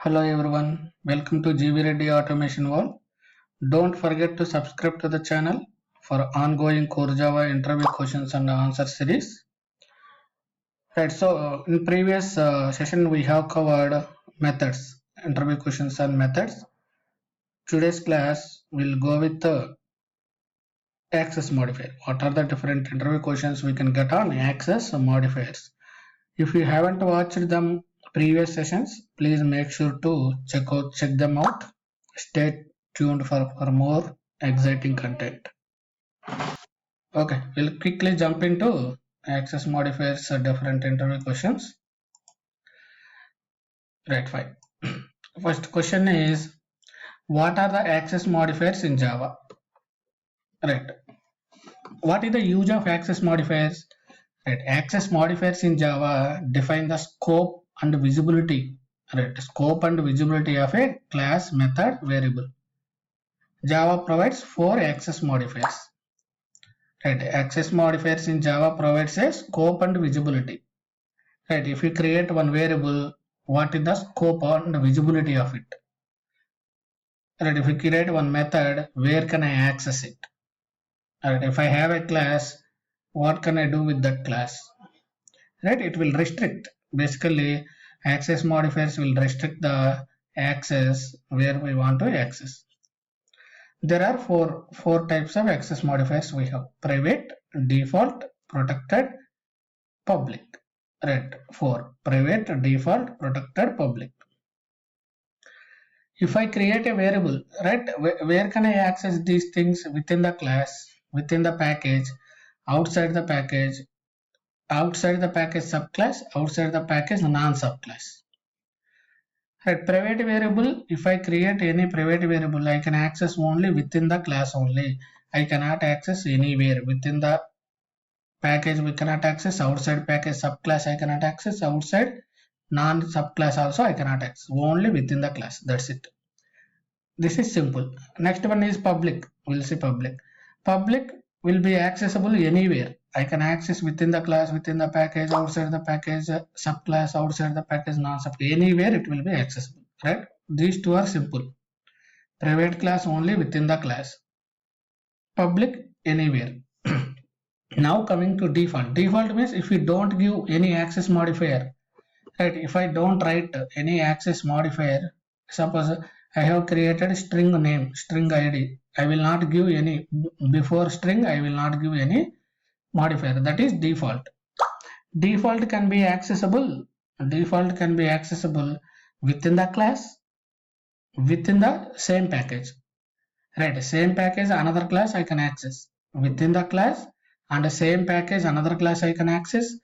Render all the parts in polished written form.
Hello everyone, welcome to GB Reddy Automation World. Don't forget to subscribe to the channel for ongoing core Java interview questions and answer series. Right, so in previous session we have covered methods, interview questions and methods. Today's class will go with the access modifier. What are the different interview questions we can get on access modifiers? If you haven't watched them previous sessions, please make sure to check them out. Stay tuned for more exciting content. Okay, we'll quickly jump into access modifiers different interview questions. Right, fine. First question is, what are the access modifiers in Java? Right. What is the use of access modifiers? Right. Access modifiers in Java define the scope and visibility. Right. Scope and visibility of a class, method, variable. Java provides 4 access modifiers. Right. Access modifiers in Java provides a scope and visibility. Right. If you create one variable, what is the scope and visibility of it? Right. If you create one method, where can I access it? Right. If I have a class, what can I do with that class? Right. It will restrict. Basically, access modifiers will restrict the access where we want to access. There are four types of access modifiers we have: private, default, protected, public. Right. 4: private, default, protected, public. If I create a variable, right, where can I access these things? Within the class, within the package, outside the package, outside the package subclass, outside the package non-subclass. Right, private variable, if I create any private variable, I can access only within the class only. I cannot access anywhere. Within the package we cannot access, outside package subclass I cannot access, outside non-subclass also I cannot access. Only within the class. That's it. This is simple. Next one is public. We'll see public. Public will be accessible anywhere. I can access within the class, within the package, outside the package, subclass, outside the package, non-sub. Anywhere it will be accessible. Right? These two are simple. Private class only within the class. Public anywhere. Now coming to default. Default means if you don't give any access modifier. Right? If I don't write any access modifier, suppose I have created string name, string ID. I will not give any, before string I will not give any modifier. That is default. Default can be accessible. Default can be accessible within the class, within the same package. Right, same package, another class I can access. Within the class and the same package, another class I can access.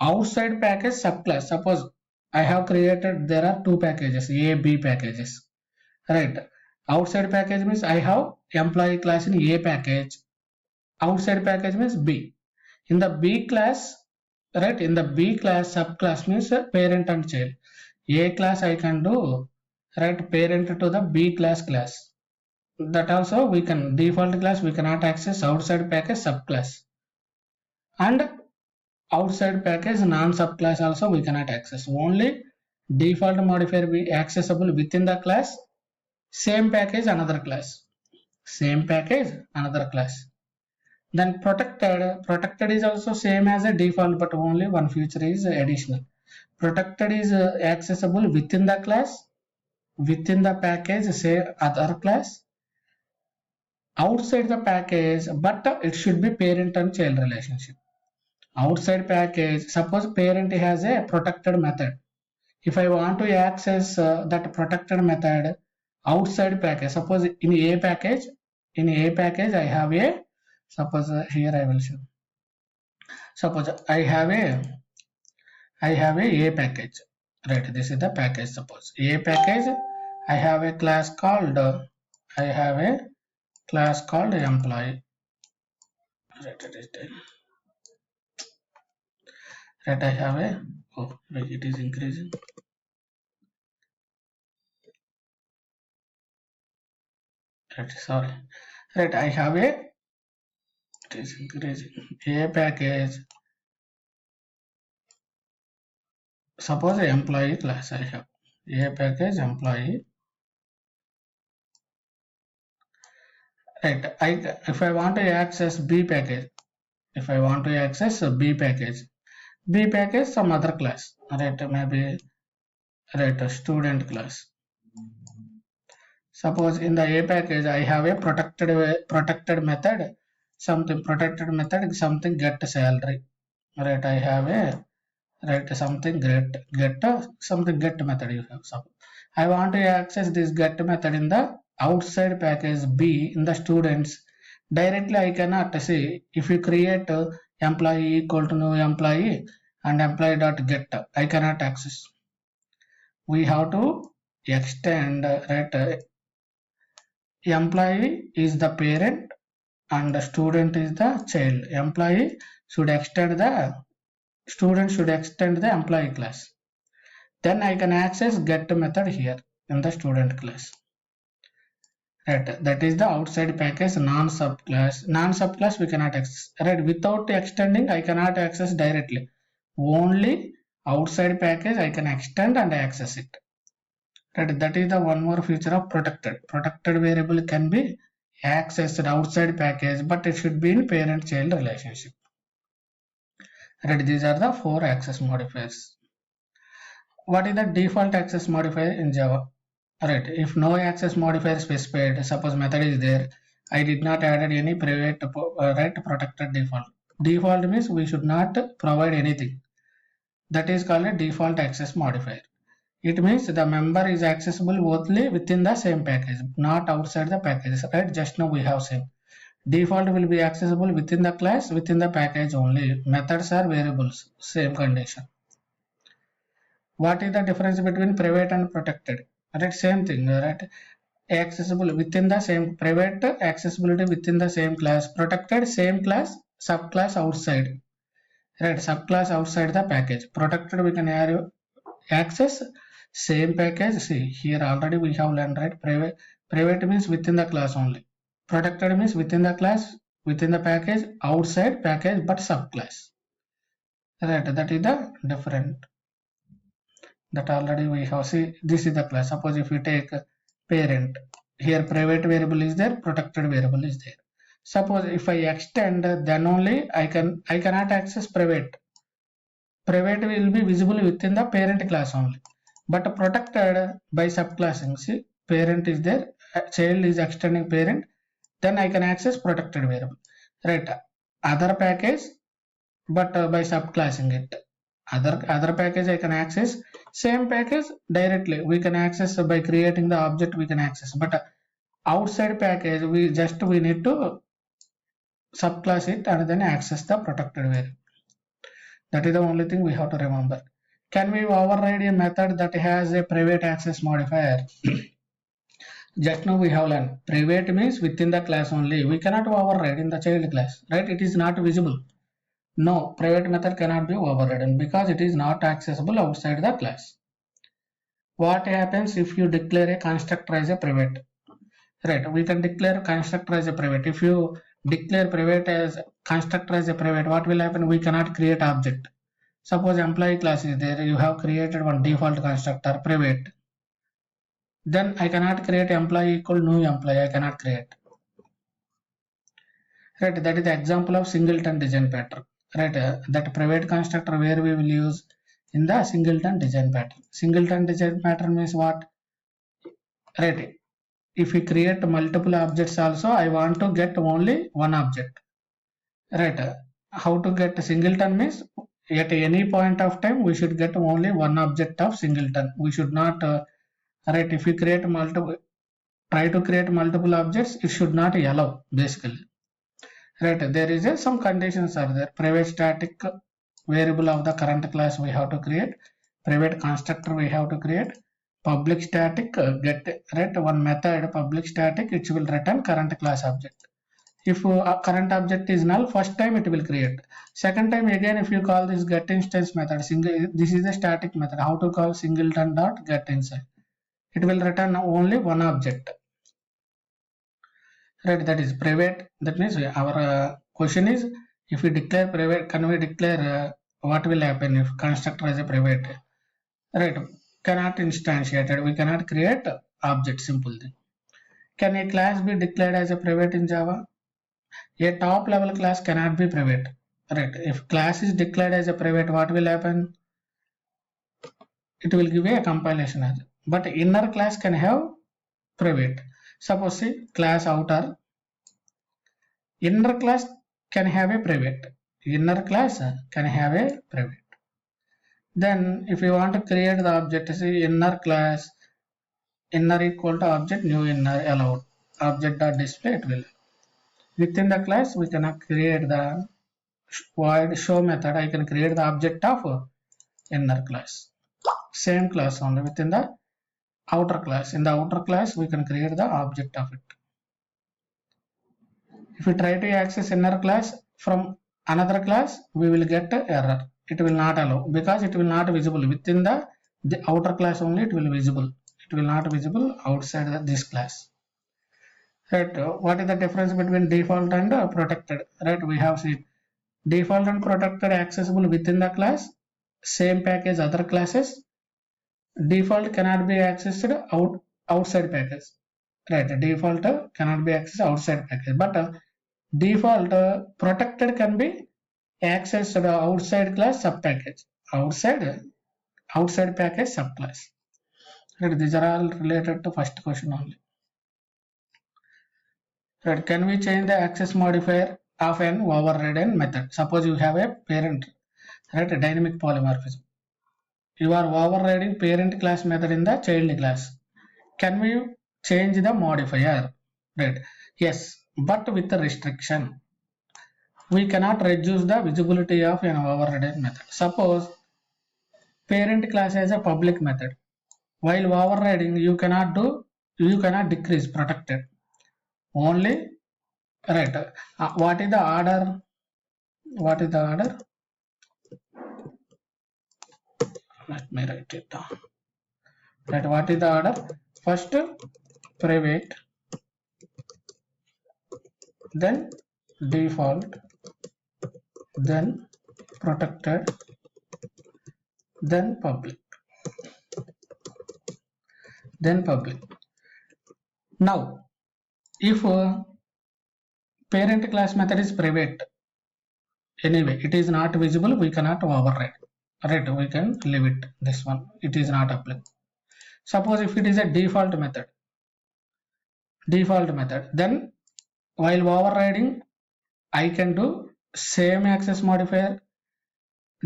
Outside package subclass. Suppose I have created, there are two packages, A, B packages. Right. Outside package means I have employee class in A package. Outside package means B. In the B class, right, in the B class subclass means parent and child. A class I can do, right, parent to the B class. That also we can, default class we cannot access, outside package subclass. And outside package non-subclass also we cannot access. Only default modifier be accessible within the class, same package another class, same package another class. Then protected is also same as a default, but only one feature is additional. Protected is accessible within the class, within the package say other class, outside the package, but it should be parent and child relationship. Outside package, suppose parent has a protected method. If I want to access that protected method outside package, suppose in A package, I have a, suppose here I will show. Suppose I have a package. Right, this is the package. Suppose A package, I have a class called employee. Right, right, I have a, oh, right, it is increasing. Right, sorry. Right, I have a, it is increasing, A package. Suppose a employee class I have. A package employee. Right. If I want to access B package, if I want to access B package some other class, right? Maybe right a student class. Suppose in the A package I have a protected method, something get salary. Right, I have a right something something get method you have. So I want to access this get method in the outside package B in the students. Directly I cannot say if you create employee equal to new employee and employee dot get, I cannot access. We have to extend right employee is the parent and the student is the child. Employee should extend the student should extend the employee class. Then I can access get method here in the student class. Right, that is the outside package non-subclass. Non-subclass we cannot access. Right, without extending I cannot access directly. Only outside package I can extend and access it. Right, that is the one more feature of protected. Protected variable can be accessed outside package, but it should be in parent-child relationship. Right, these are the 4 access modifiers. What is the default access modifier in Java? Right, if no access modifier specified, suppose method is there, I did not add any private right protected default. Default means we should not provide anything. That is called a default access modifier. It means the member is accessible only within the same package, not outside the package. Right, just now we have seen. Default will be accessible within the class, within the package only. Methods are variables, same condition. What is the difference between private and protected? Right, same thing, right? Accessible within the same private accessibility within the same class, protected same class, subclass outside. Right, subclass outside the package. Protected we can access same package. See here already we have learned, right? Private means within the class only. Protected means within the class, within the package, outside package but subclass. Right, that is the different. That already we have. See, this is the class. Suppose if we take parent, here private variable is there, protected variable is there. Suppose if I extend, then only I cannot access private. Private will be visible within the parent class only, but protected by subclassing. See, parent is there, child is extending parent, then I can access protected variable. Right, other package, but by subclassing it. Other package I can access, same package directly we can access by creating the object we can access, but outside package we need to subclass it and then access the protected variable. That is the only thing we have to remember. Can we override a method that has a private access modifier? Just now we have learned private means within the class only, we cannot override in the child class, right? It is not visible. No, private method cannot be overridden because it is not accessible outside the class. What happens if you declare a constructor as a private? Right, we can declare constructor as a private. If you declare private as constructor as a private, what will happen? We cannot create object. Suppose employee class is there, you have created one default constructor private. Then I cannot create employee equal new employee. I cannot create. Right, that is the example of singleton design pattern. Right, that private constructor where we will use in the singleton design pattern. Singleton design pattern means what? Right, if we create multiple objects also, I want to get only one object. Right, how to get singleton means at any point of time we should get only one object of singleton. We should not right, if we create multiple, try to create multiple objects, it should not allow basically. Right, there is some conditions are there. Private static variable of the current class we have to create, private constructor we have to create, public static get, right, one method public static which will return current class object. If current object is null, first time it will create. Second time again, if you call this get instance method, this is the static method. How to call singleton dot get inside? It will return only one object. Right, that is private. That means our question is, if we declare private, can we declare what will happen if constructor is a private? Right, cannot instantiate it. We cannot create object, simple thing. Can a class be declared as a private in Java? A top level class cannot be private. Right. If class is declared as a private, what will happen? It will give a compilation error. But inner class can have private. Suppose see class outer. Inner class can have a private. Inner class can have a private. Then if you want to create the object, say inner class, inner equal to object, new inner allowed. Object dot display it will. Within the class we can create the void show method. I can create the object of inner class. Same class only within the outer class. In the outer class we can create the object of it. If we try to access inner class from another class, we will get an error. It will not allow because it will not visible within the outer class only. It will visible. It will not visible outside this class. Right? What is the difference between default and protected? Right? We have seen default and protected accessible within the class. Same package other classes. Default cannot be accessed outside package. Right? Default cannot be accessed outside package, but default protected can be accessed outside class subpackage. Outside package subclass. Right? These are all related to first question only. Right? Can we change the access modifier of an overridden method? Suppose you have a parent, right? A dynamic polymorphism. You are overriding parent class method in the child class. Can we change the modifier? Right? Yes, but with the restriction. We cannot reduce the visibility of an overridden method. Suppose parent class has a public method. While overriding, you cannot decrease protected. Only right. What is the order? What is the order? Let me write it down. Right. What is the order? First private, then default, then protected, then public. Then public. Now, if parent class method is private, anyway, it is not visible, we cannot override. Right, we can leave it. This one, it is not applicable. Suppose if it is a default method, then while overriding, I can do same access modifier,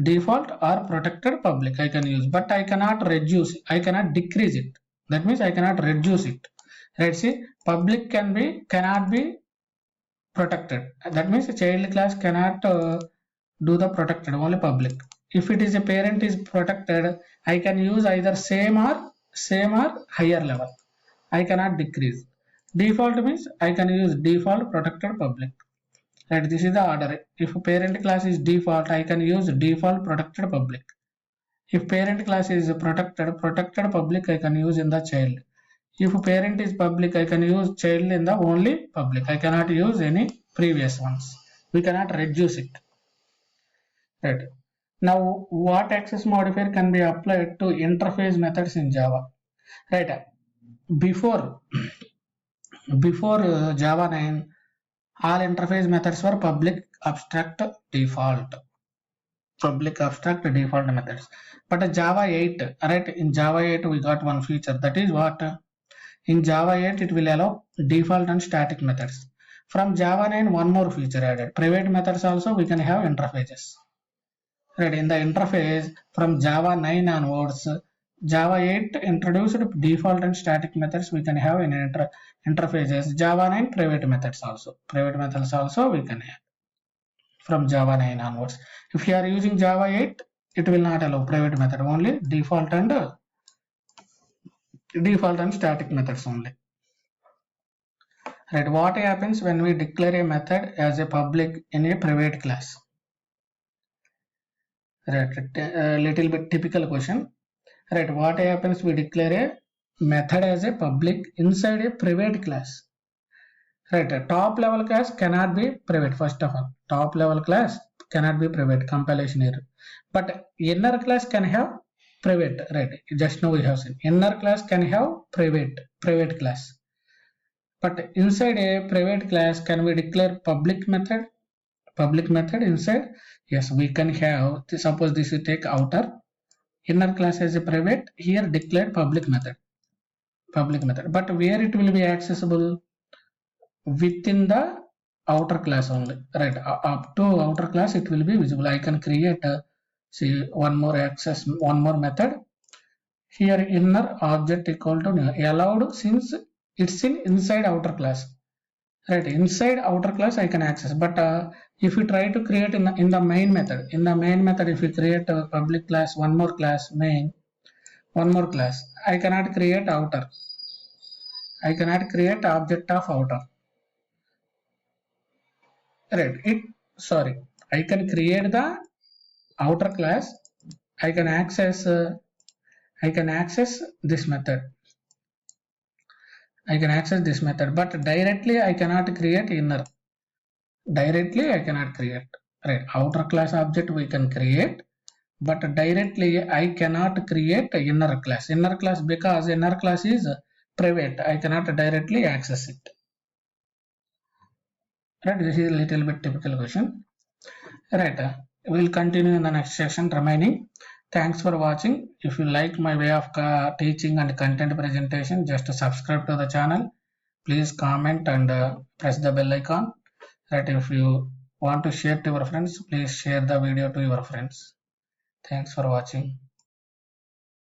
default or protected public I can use, but I cannot reduce, I cannot decrease it. That means I cannot reduce it. Right, see, public cannot be protected. That means a child class cannot do the protected, only public. If it is a parent is protected, I can use either same or higher level. I cannot decrease. Default means I can use default, protected, public. Right, this is the order. If parent class is default, I can use default, protected, public. If parent class is protected public, I can use in the child. If parent is public, I can use child in the only public. I cannot use any previous ones. We cannot reduce it. Right. Now, what access modifier can be applied to interface methods in Java? Right. Before Java 9, all interface methods were public abstract default. Public abstract default methods. But Java 8, right? In Java 8, we got one feature. That is what? In Java 8, it will allow default and static methods. From Java 9, one more feature added. Private methods also we can have interfaces. Right, in the interface from Java 9 onwards, Java 8 introduced default and static methods we can have in interfaces. Java 9 private methods also. Private methods also we can have from Java 9 onwards. If you are using Java 8, it will not allow private method, only default and static methods only. Right, what happens when we declare a method as a public in a private class? Right, a little bit typical question. Right, what happens we declare a method as a public inside a private class? Right, a top level class cannot be private. First of all, top level class cannot be private, compilation error. But inner class can have private, right? Just now we have seen inner class can have private class, but inside a private class can we declare public method inside? Yes, we can have, suppose this we take outer, inner class as a private, here declared public method, but where it will be accessible? Within the outer class only, right? Up to outer class it will be visible. I can create see one more method here, inner object equal to new, allowed, since it's in inside outer class, right? Inside outer class I can access, but if we try to create in the main method, if we create a public class, one more class main, one more class, I cannot create outer, I cannot create object of outer, right? It, sorry, I can create the outer class, I can access this method, I can access this method, but directly I cannot create inner, directly I cannot create, right? Outer class object we can create, but directly I cannot create inner class because inner class is private, I cannot directly access it, right? This is a little bit typical question, right? We'll continue in the next session remaining. Thanks for watching. If you like my way of teaching and content presentation, just subscribe to the channel, please comment and press the bell icon, right? If you want to share to your friends, please share the video to your friends. Thanks for watching.